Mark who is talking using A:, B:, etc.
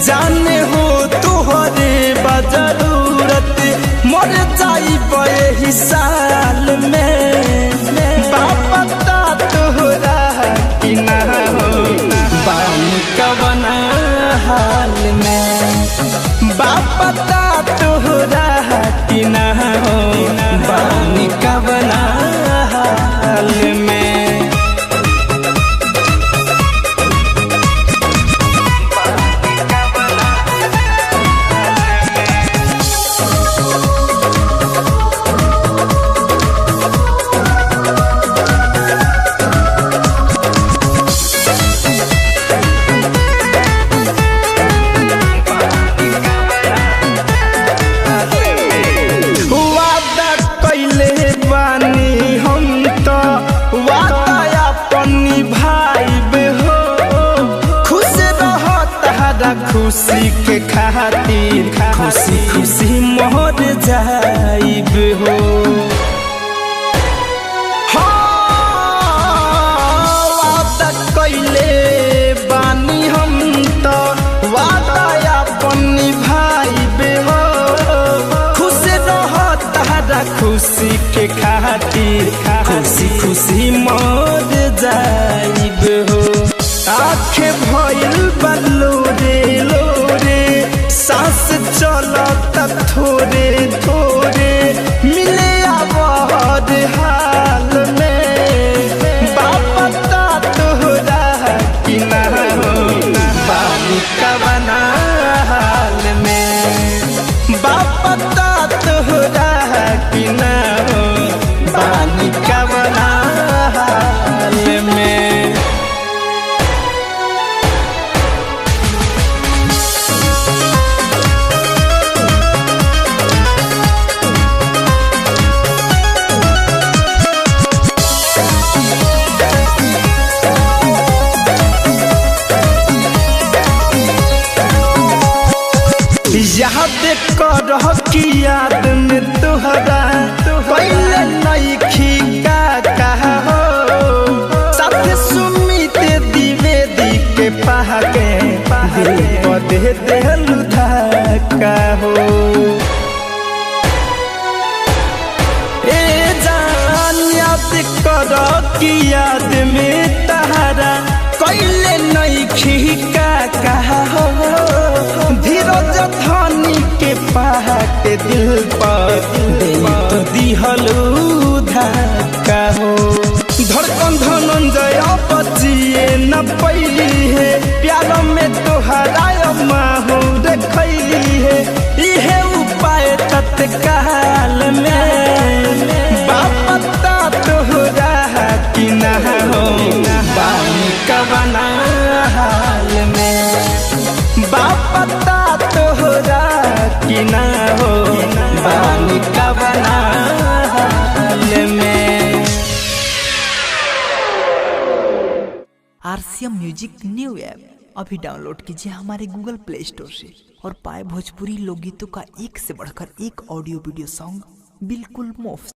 A: जाने हो तुहरे बजरूरत मर जाइब एही साल में बापता तोहरा कि ना हो बानी कवन हाल में बापता तोहरा कि ना हो बानी कवन हाल में। खुशी के खातिर खुशी खुशी मोर जाइब हो वादा कइले बानी हम तो वादा अपन निभाइब हो खुश रह तारा खुशी के खातिर खुशी खुशी मोर जाइब हो। आँखें भइल बलोरे लोरे सांस चलता थोड़े थोड़े मिले आवाज हाल में बापता तोहरा कि ना हो बानी कवन हाल में बापता तोहरा कि ना हो बानी कवन हाल में। याद कर कि याद में तुहरा पहले नइखी का कहा हो साथ सुमित द्विवेदी के पहाके दिल को दे देलु धक्का हो ए जान याद कर कि याद में तहरा पहले नइखी का कहा हो धीरज धनी के पहाटे दिल पर दिहलू धक्का हो धड़कन धनंजय बचिए न पैली है प्यार में तोहरा माहू देखली है इहे उपाय तत्काल में बापता तोहरा कि ना हो बानी कवन हाल में बापता तोहरा कि ना हो बानी कवन हाल में।
B: RCM म्यूजिक न्यू ऐप अभी डाउनलोड कीजिए हमारे गूगल प्ले स्टोर से और पाए भोजपुरी लोकगीतों का एक से बढ़कर एक ऑडियो वीडियो सॉन्ग बिल्कुल मुफ्त।